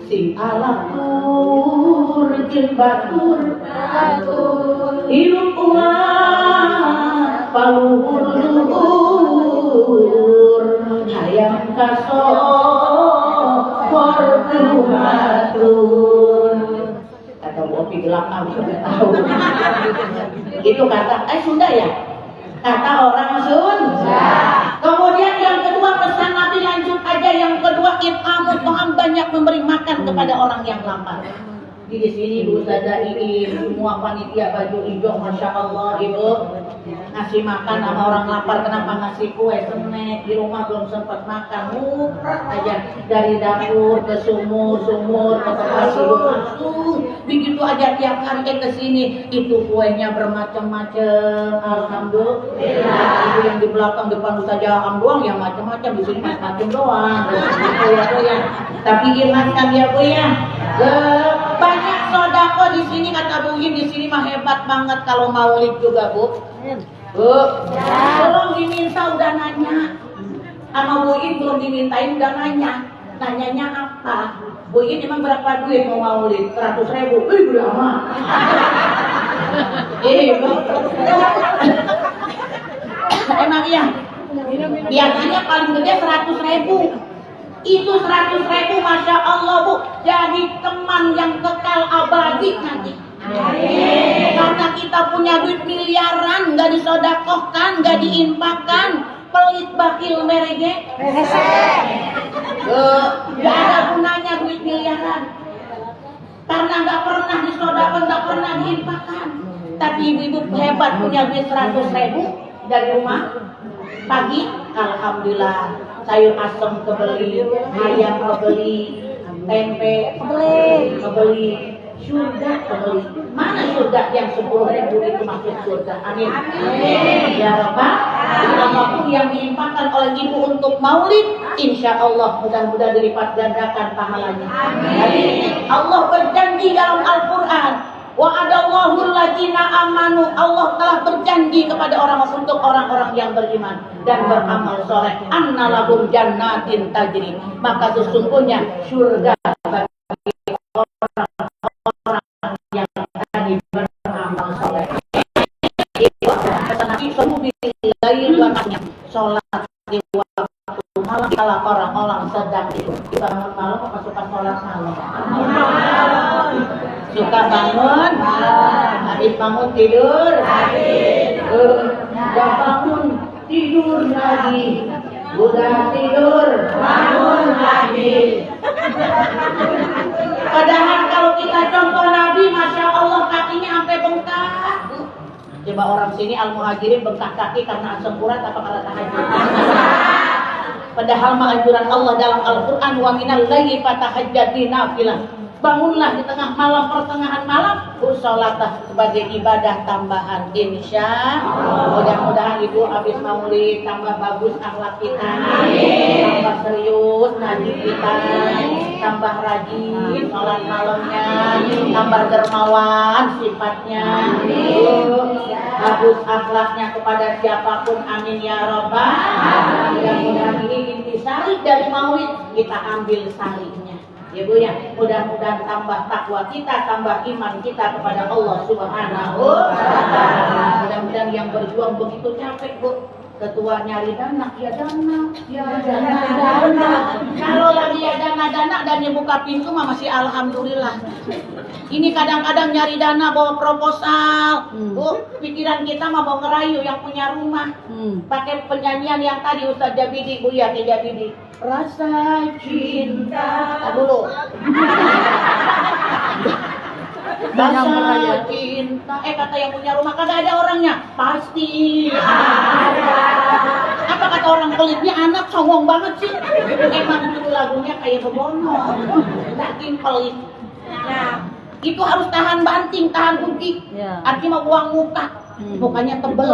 sing alatur, jeung batur, hirup uang paluhur, hayang kasok kordumatun. Kata Bopi gelap sudah tahu. Itu kata Sunda ya? Kata orang Sunda. Kemudian yang kedua, pesan Nabi lanjut aja. Yang kedua, it'amut ta'am, banyak memberi makan kepada orang yang lapar. Di sini Bu Ustazah Iin, semua panitia baju hijau, Masya Allah Ibu. Ngasih makan sama orang lapar, kenapa ngasih kue, snack, di rumah belum sempat makan, murah aja. Dari dapur ke sumur, ke tempat tidur langsung. Begitu aja tiap hari ke sini, itu kuenya bermacam-macam. Alhamdulillah. Ibu yang di belakang depan Ustazah Am doang yang macam-macam, di sini macam-macam doang. Gitu ya Bu ya. Tapi ingatkan ya Bu ya, banyak sodako di sini kata Bu Iin, di sini mah hebat banget kalau maulid juga Bu. Bu, belum diminta udah nanya. Sama Bu Iin belum dimintain udah nanya. Nanyanya apa? Bu Iin emang berapa duit mau maulid? 100.000. Udah amat. Bu. Emang iya. Biasanya paling gede 100.000. Itu 100.000 Masya Allah Bu, jadi teman yang kekal abadi nanti. Karena kita punya duit miliaran, gak disodakohkan, gak diinfakkan, pelit bakil merege. Gak ada gunanya duit miliaran, karena gak pernah disodakohkan, gak pernah diinfakkan. Tapi ibu-ibu hebat punya duit 100.000 dari rumah. Pagi, alhamdulillah, sayur asem kebeli, ayam kebeli, tempe kebeli, surga kebeli. Mana surga yang 10.000 itu masuk surga? Amin. Ya Rabbal. Apapun yang diimpakkan oleh ibu untuk maulid, insya Allah mudah-mudahan dilipat gandakan pahalanya. Amin. Allah berjanji dalam Al-Quran, wa'adallahu alladziina amanu, Allah telah berjanji kepada orang-orang yang beriman dan beramal soleh, anna lahum jannatin tajri, maka sesungguhnya surga bagi orang-orang yang tadi beramal soleh. Nanti semua bilai sholat di waktu malam, kalau orang-orang sedang bangun malam apa suka sholat malam? Suka bangun, habis bangun tidur, udah bangun tidur lagi, udah tidur bangun lagi. Padahal kalau kita contoh Nabi, Masya Allah kakinya sampai bengkak. Coba orang sini Al-Muhajirin bengkak kaki karena asam urat apa karena tahajud? Padahal anjuran Allah dalam Al-Quran, wa minal laili fatahajjati nafilah. Bangunlah di tengah malam, pertengahan malam, bersolatlah sebagai ibadah tambahan. Insya Allah. Mudah-mudahan ibu habis maulid tambah bagus akhlak kita, tambah serius ngaji kita, tambah rajin sholat malamnya, tambah dermawan sifatnya, bagus akhlaknya kepada siapapun. Amin ya Rabbal. Mudah-mudahan ini intisari dari maulid kita ambil sarinya. Ya Bu ya, mudah-mudahan tambah takwa kita, tambah iman kita kepada Allah Subhanahu wa Ta'ala. Mudah-mudahan yang berjuang begitu capek Bu, ketua nyari dana, ya dana. Kalau lagi ya dana dan dia buka pintu mah masih alhamdulillah. Ini kadang-kadang nyari dana bawa proposal, Bu, pikiran kita mah mau ngerayu yang punya rumah. Pakai penyanyian yang tadi Ustaz Jabidi, Bu ya, Jabidi. Rasa cinta. Dulu. Rasa cinta. Kata yang punya rumah kagak ada orangnya. Pasti ada. Apa kata orang pelitnya, anak songong banget sih. Emang itu lagunya kayak bebono. Saking pelit. Nah, itu harus tahan banting, tahan bukti. Artinya mau buang muka. Mukanya tebel,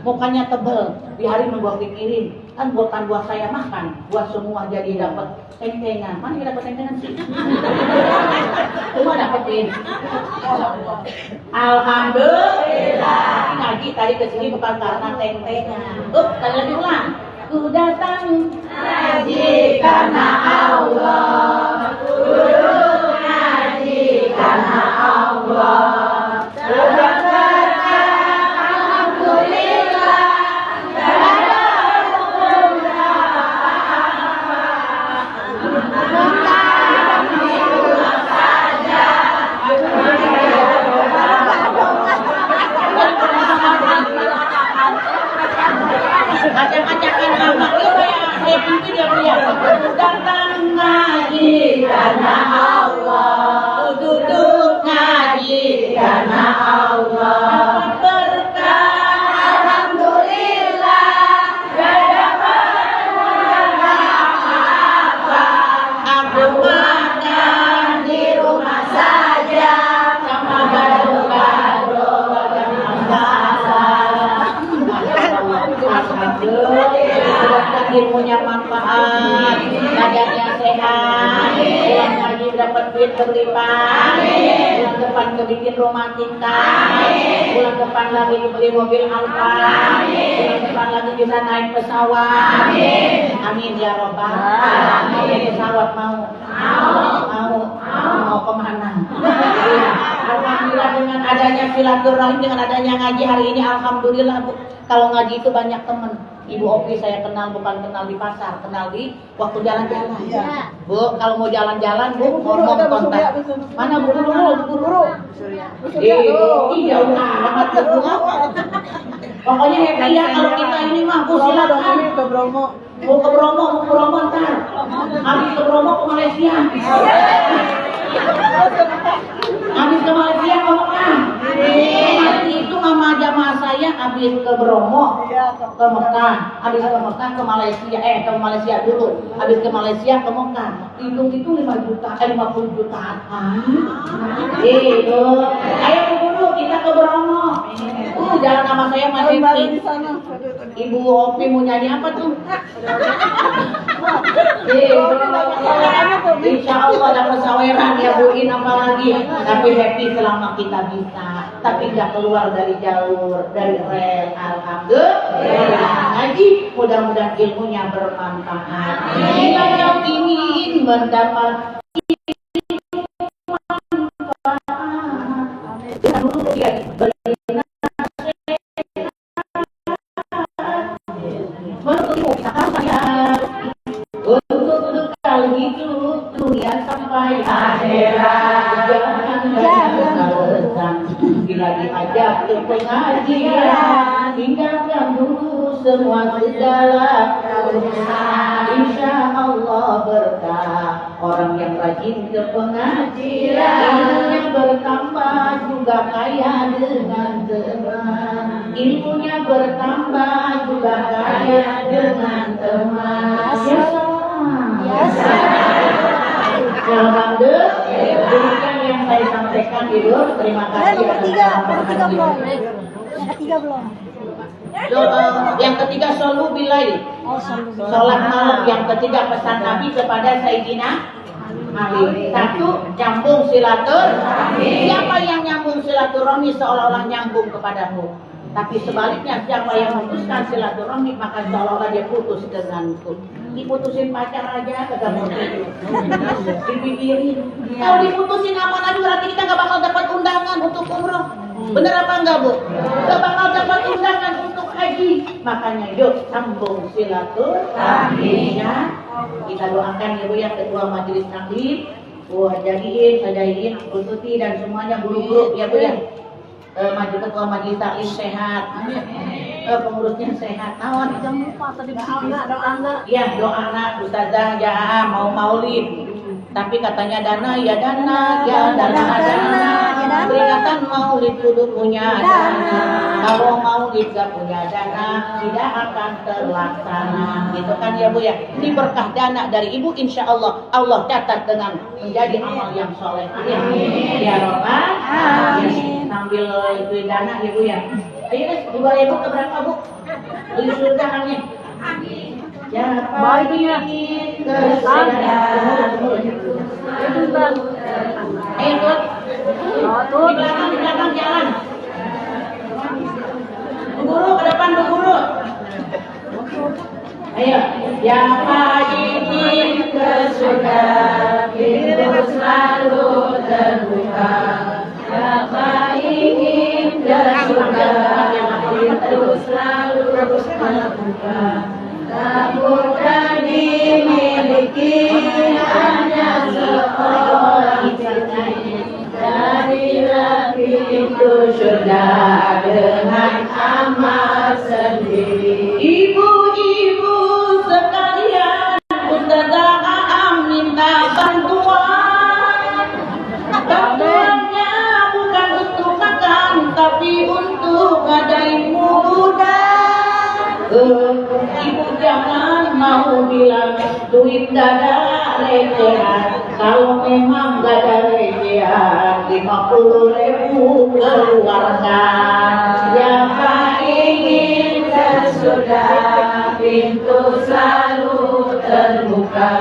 mukanya tebel. Di hari gua pikirin, kan buatan buah saya makan, buah semua jadi dapat tentengan. Mana yang dapat tentengan sih? Semua dapetin. Alhamdulillah. Ngaji tadi kesini bukan karena tentengan. Tadi lagi ulang. Ku datang ngaji karena Allah. Duduk ngaji karena Allah. Acak-acakan nama itu ya, pintu dia punya. sehat, pulang ngaji dapat duit berlimpah, bulan depan kebikin rumah kita, bulan depan lagi beli mobil Alfa, bulan depan lagi bisa naik pesawat. Amin ya robbal alamin. Pesawat mau kemana? Ya, alhamdulillah dengan adanya silaturahim, dengan adanya ngaji hari ini, alhamdulillah Bu. Kalau ngaji itu banyak teman. Ibu Opi saya kenal, bukan kenal di pasar, kenal di waktu jalan-jalan. Iya. Bu, kalau mau jalan-jalan Bu, ngomong kontak. Mana Bu guru? Iya, amat Bu. Pokoknya happy ya kalau kita ini mah Bu, silakan. Mau ke Bromo ntar. Habis ke Bromo ke Malaysia. Habis ke Malaysia ke Mekah. Kemarin itu nama jamaah saya habis ke Bromo, ke Mekah, habis ke Mekah ke Malaysia, ke Malaysia dulu, habis ke Malaysia ke Mekah. Itu 5 juta, 50 jutaan. Itu, ayo dulu kita ke Bromo. Jalan nama saya masih di sana. Ibu Opi mau nyanyi apa tuh? Insya Allah dapat saweran ya Bu In, apalagi. Tapi happy selama kita bisa. Tapi nggak keluar dari jalur, dari rel. Alhamdulillah. Ngaji, mudah-mudahan ilmunya bermanfaat. Kita yang ingin mendapat sampai akhirat, jangan bila diajak ke pengajian, tinggalkan dulu semua segala urusan. Insya Allah berkah orang yang rajin ke pengajian, ilmunya bertambah juga kaya dengan teman. Ilmunya bertambah juga kaya dengan teman. Ya salam. Alhamdulillah, demikian yang saya sampaikan Ibu. Terima kasih. Yang ketiga belum. Yang ketiga solu bilail. Sholat malam. Yang ketiga pesan Nabi kepada Sayyidina Ali. 1, nyambung silaturahmi. Siapa yang nyambung silaturahmi seolah-olah nyambung kepadamu. Tapi sebaliknya, siapa yang memutuskan silaturahmi maka seolah-olah dia putus denganku. Diputusin pacar aja kagak mau dipikirin. Kalau diputusin apa lagi berarti kita gak bakal dapat undangan untuk umroh. Bener apa enggak Bu? Gak bakal dapat undangan untuk haji. Makanya yuk sambung silaturahmi ya. Kita doakan ya Bu yang ketua majelis taklim, Bu Hajain, Hajain, Bu Tuti dan semuanya guru-guru ya Bu ya. Maju ketua majelis taklim sehat, pengurusnya sehat. Nawan jangan lupa tadi doa. Ya doa anak ustazah ya mau maulid. Tapi katanya dana ya dana, ya dana. Peringatan maulid kudu punya dana. Kalau maulid gak punya dana tidak akan terlaksana. Gitu kan ya Bu ya. Ini berkah dana dari Ibu, insya Allah Allah catat dengan menjadi amal yang soleh. Ya Robbal alamin. Sambil itu dana ya Bu ya. Ayo deh, 2.000 ke berapa Bu? Beli surgaannya. Amin. Ya baiknya ke surga. Ayo tuh. Di belakang jalan. Bu Guru ke depan Bu Guru. Ayo, siapa ingin ke surga, pintu selalu terbuka. Siapa ingin ke surga, pintu selalu terbuka. Tak mudah dimiliki, hanya seorang carilah pintu surga dengan amal sendiri. Ibu-ibu sekalian, ustazah Aam minta bantuan. Bantuannya bukan untuk makan, tapi untuk ngadain mudah. Ibu jangan mau bilang duit gak ada recehan. Kalau memang gak ada recehan, 50.000 keluarkan. Siapa ingin ke surga, pintu selalu terbuka.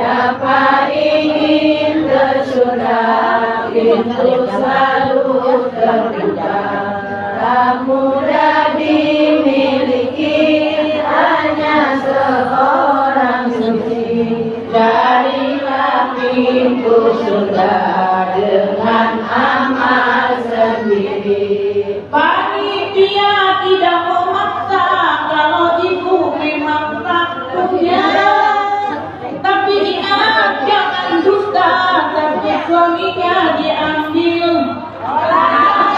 Siapa ingin ke surga, pintu selalu terbuka. Tak mudah dimiliki, hanya seorang suci. Carilah pintu surga dengan amal sendiri. Panitia tidak memaksa kalau ibu memang tak punya. Tapi ingat jangan dusta, tapi suaminya diambil.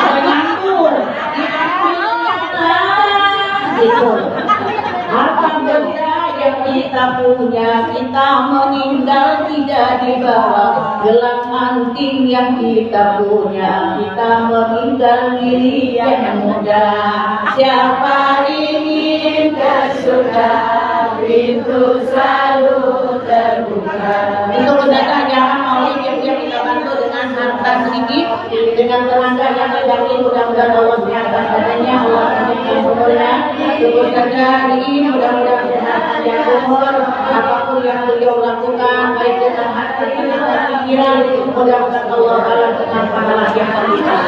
Menyambung, diambilnya gitu. Harta benda yang kita punya, kita meninggal tidak dibawa. Gelang anting yang kita punya, kita meninggal diri yang muda. Siapa ingin ke surga, pintu selalu terbuka. Itu kedatangan maulid yang kita bantu dengan harta sedikit, dengan tenaga yang tidak mudah-mudahan Allah menyatakan adanya, Allah menjadikan umurnya sebut saja ini, mudah-mudahan panjang umur. Apapun yang beliau lakukan baik dengan hati dan pikiran, mudah-mudahan Allah balas dengan pahala yang terlihat.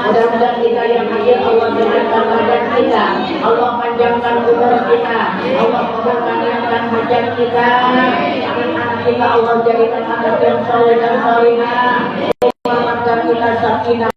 Mudah-mudahan kita yang hadir Allah jadikan badan kita, Allah panjangkan umur kita, Allah memperpanjangkan hajat kita, anak kita Allah jadikan anak yang soleh dan solehah, selamatkan kita sakinah.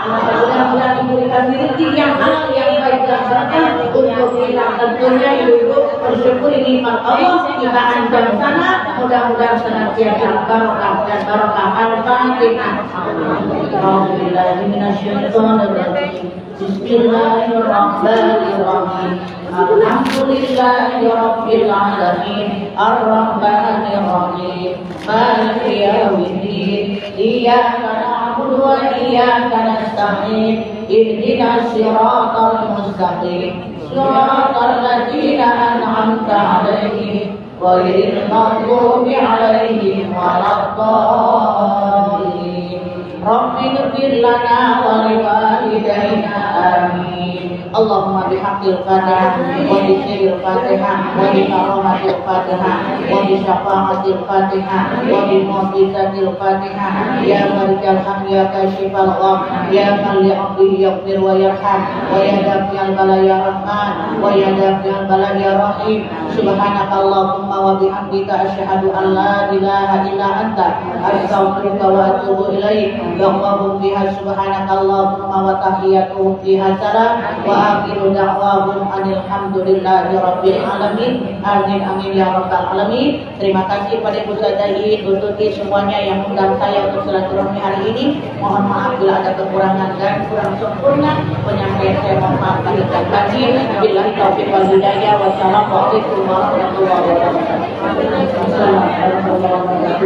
Mudah-mudahan diberikan rezeki yang halal yang baik dan berkah untuk kita tentunya hidup bersyukur nikmat Allah. Kita anjam sana, mudah-mudahan senantiasa barokah dan barokah al-Fatihah. Alhamdulillah minasyaitonirrajim. Bismillahirrahmanirrahim. Alhamdulillahirabbil alamin. Arrahmanirrahim. Maliki yaumiddin. Iyyaka na'budu wa iyyaka nasta'in. Ihdinas siratal mustaqim. Siratal ladzina an'amta 'alaihim ghairil maghdubi 'alaihim waladdallin. Rabbi ighfir lana wa liwalidayna amin. Allahumma bihaqqil Fatihah wa bi sirril Fatihah wa bi karamatil Fatihah wa bi syafa'atil Fatihah wa bi mu'jizatil Fatihah ya malikal hamd ya kashifal gham ya man li 'abdihi yaghfir wa yarham wa ya dafi'al bala ya rahman wa ya dafi'al bala ya rahim. Subhanakallahumma wa bihamdika asyhadu an la ilaha illa anta astaghfiruka wa atubu ilaik. Allahumma biha subhanakallahumma wa tahiyyatuhum fiha salam wa akhiru da'wahum alhamdulillahi rabbil alamin. Amin amin ya rabbal alamin. Terima kasih pada Ibu Sadai, Bu Tuti semuanya yang undang saya untuk silaturahmi hari ini. Mohon maaf bila ada kekurangan dan kurang sempurna. Penyampaian saya mohon maaf lahir dan batin. Billahi taufiq wal hidayah. Wassalamualaikum warahmatullahi wabarakatuh. Assalamualaikum.